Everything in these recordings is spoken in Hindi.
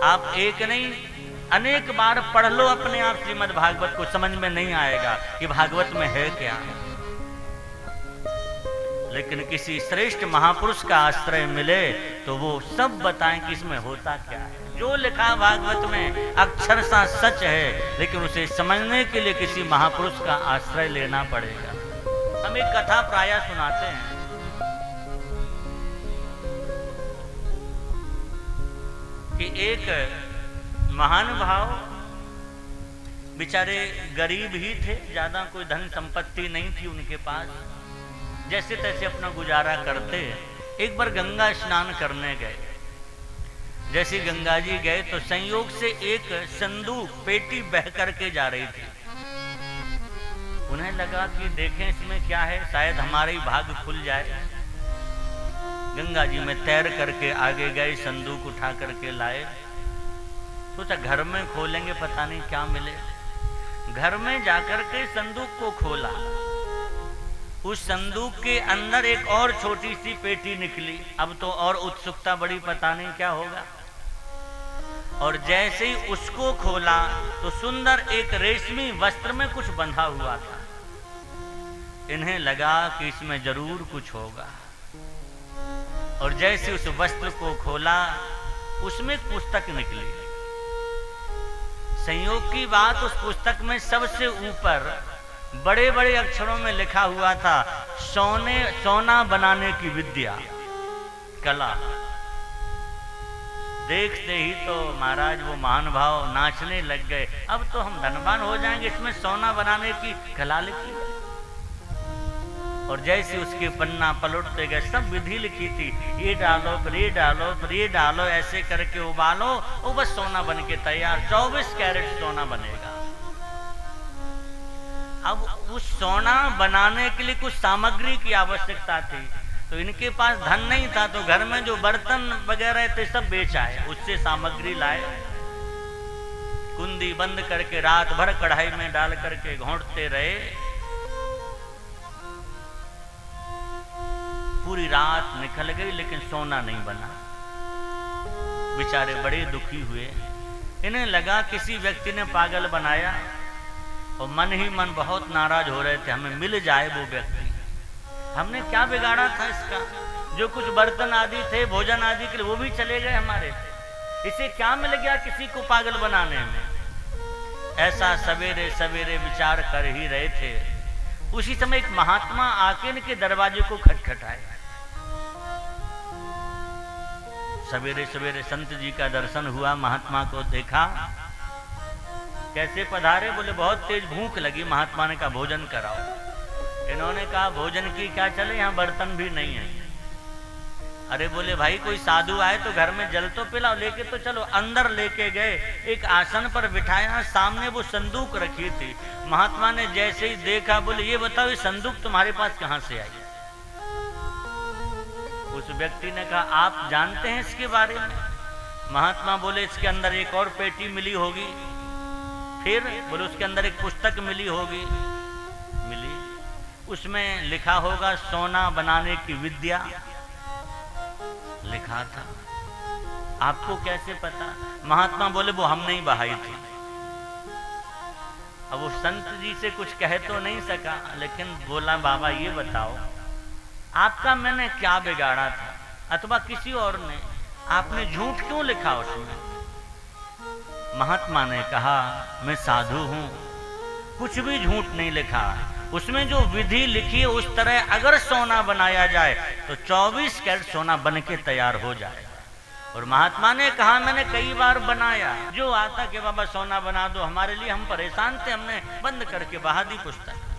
आप एक नहीं अनेक बार पढ़ लो अपने आप श्रीमद् भागवत को, समझ में नहीं आएगा कि भागवत में है क्या है। लेकिन किसी श्रेष्ठ महापुरुष का आश्रय मिले तो वो सब बताएं कि इसमें होता क्या है। जो लिखा भागवत में अक्षरशः सच है, लेकिन उसे समझने के लिए किसी महापुरुष का आश्रय लेना पड़ेगा। हम एक कथा प्रायः सुनाते हैं कि एक महानुभाव बेचारे गरीब ही थे, ज्यादा कोई धन संपत्ति नहीं थी उनके पास, जैसे तैसे अपना गुजारा करते। एक बार गंगा स्नान करने गए। जैसे गंगा जी गए तो संयोग से एक संदूक पेटी बह करके जा रही थी। उन्हें लगा कि देखें इसमें क्या है, शायद हमारा ही भाग्य खुल जाए। गंगा जी में तैर करके आगे गए, संदूक उठा करके लाए। सोचा घर में खोलेंगे पता नहीं क्या मिले। घर में जाकर के संदूक को खोला। उस संदूक के अंदर एक और छोटी सी पेटी निकली। अब तो और उत्सुकता बड़ी, पता नहीं क्या होगा। और जैसे ही उसको खोला तो सुंदर एक रेशमी वस्त्र में कुछ बंधा हुआ था। इन्हें लगा कि इसमें जरूर कुछ होगा। और जैसे उस वस्त्र को खोला उसमें एक पुस्तक निकली। संयोग की बात, उस पुस्तक में सबसे ऊपर बड़े बड़े अक्षरों में लिखा हुआ था, सोना बनाने की विद्या, कला। देखते ही तो महाराज वो महानुभाव नाचने लग गए। अब तो हम धनवान हो जाएंगे, इसमें सोना बनाने की कला लिखी। और जैसे उसके पन्ना पलटते गए, सब विधि लिखी थी, ये डालो फिर ये डालो फिर ये डालो, ऐसे करके उबालो, वो बस सोना बन के तैयार, 24 कैरेट सोना बनेगा। अब उस सोना बनाने के लिए कुछ सामग्री की आवश्यकता थी, तो इनके पास धन नहीं था, तो घर में जो बर्तन वगैरह थे सब बेच आए, उससे सामग्री लाए। कुंडी बंद करके रात भर कढ़ाई में डाल करके घोंटते रहे। पूरी रात निकल गई लेकिन सोना नहीं बना। बेचारे बड़े दुखी हुए। इन्हें लगा किसी व्यक्ति ने पागल बनाया, और मन ही मन बहुत नाराज हो रहे थे, हमें मिल जाए वो व्यक्ति। हमने क्या बिगाड़ा था इसका? जो कुछ बर्तन आदि थे भोजन आदि के लिए वो भी चले गए हमारे, इसे क्या मिल गया किसी को पागल बनाने में? ऐसा सवेरे सवेरे विचार कर ही रहे थे, उसी समय एक महात्मा आके इनके दरवाजे को खटखटाए। सवेरे सवेरे संत जी का दर्शन हुआ, महात्मा को देखा। कैसे पधारे? बोले बहुत तेज भूख लगी। महात्मा ने कहा भोजन कराओ। इन्होंने कहा भोजन की क्या चले, यहाँ बर्तन भी नहीं है। अरे बोले भाई कोई साधु आए तो घर में जल तो पिलाओ, लेके तो चलो। अंदर लेके गए, एक आसन पर बिठाया, सामने वो संदूक रखी थी। महात्मा ने जैसे ही देखा बोले ये बताओ ये संदूक तुम्हारे पास कहाँ से आई? उस व्यक्ति ने कहा आप जानते हैं इसके बारे में? महात्मा बोले इसके अंदर एक और पेटी मिली होगी। फिर बोले उसके अंदर एक पुस्तक मिली होगी। मिली, उसमें लिखा होगा सोना बनाने की विद्या लिखा था। आपको कैसे पता? महात्मा बोले वो हमने ही बहाई थी। अब वो संत जी से कुछ कह तो नहीं सका, लेकिन बोला बाबा ये बताओ आपका मैंने क्या बिगाड़ा था, अथवा किसी और ने? आपने झूठ क्यों लिखा उसमें? महात्मा ने कहा मैं साधु हूं, कुछ भी झूठ नहीं लिखा। उसमें जो विधि लिखी है उस तरह अगर सोना बनाया जाए तो 24 कैरेट सोना बन के तैयार हो जाए। और महात्मा ने कहा मैंने कई बार बनाया, जो आता कि बाबा सोना बना दो हमारे लिए, हम परेशान थे, हमने बंद करके बहा दी पुस्तक।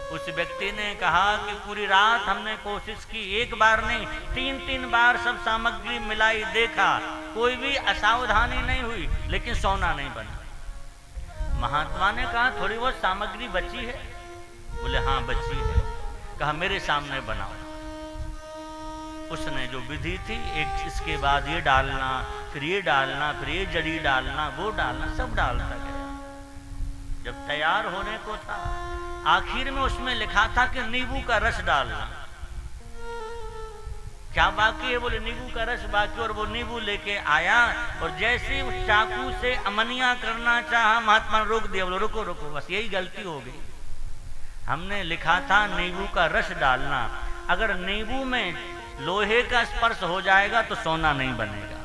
उस व्यक्ति ने कहा कि पूरी रात हमने कोशिश की, एक बार नहीं 3 बार सब सामग्री मिलाई, देखा कोई भी असावधानी नहीं हुई, लेकिन सोना नहीं बना। महात्मा ने कहा थोड़ी बहुत सामग्री बची है? बोले हाँ बची है। कहा मेरे सामने बनाओ। उसने जो विधि थी, एक इसके बाद ये डालना, फिर ये डालना, फिर ये जड़ी डालना, वो डालना, सब डालता गया। जब तैयार होने को था, आखिर में उसमें लिखा था कि नींबू का रस डालना। क्या बाकी है? बोले नींबू का रस बाकी। और वो नींबू लेके आया और जैसे उस चाकू से अमनिया करना चाहा, महात्मा ने रोक दिया। बोले रुको रुको, बस यही गलती हो गई। हमने लिखा था नींबू का रस डालना, अगर नींबू में लोहे का स्पर्श हो जाएगा तो सोना नहीं बनेगा।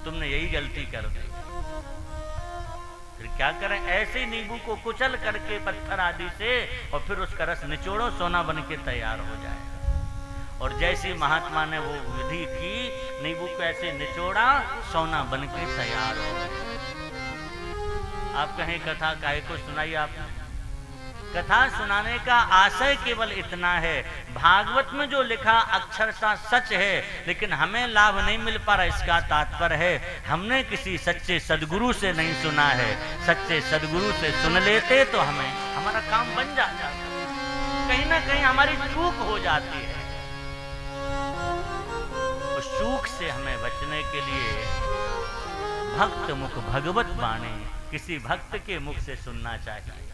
तुमने यही गलती कर दी। फिर क्या करें? ऐसे नींबू को कुचल करके पत्थर आदि से और फिर उसका रस निचोड़ो, सोना बन के तैयार हो जाएगा। और जैसे महात्मा ने वो विधि की, नींबू को ऐसे निचोड़ा, सोना बन के तैयार हो गया। आप कहें कथा काहे को सुनाई आपने? कथा सुनाने का आशय केवल इतना है, भागवत में जो लिखा अक्षरशः सच है, लेकिन हमें लाभ नहीं मिल पा रहा। इसका तात्पर्य है हमने किसी सच्चे सदगुरु से नहीं सुना है। सच्चे सदगुरु से सुन लेते तो हमारा काम बन जाता। कहीं ना कहीं हमारी चूक हो जाती है। उस चूक से हमें बचने के लिए भक्त मुख भगवत बाणी किसी भक्त के मुख से सुनना चाहिए।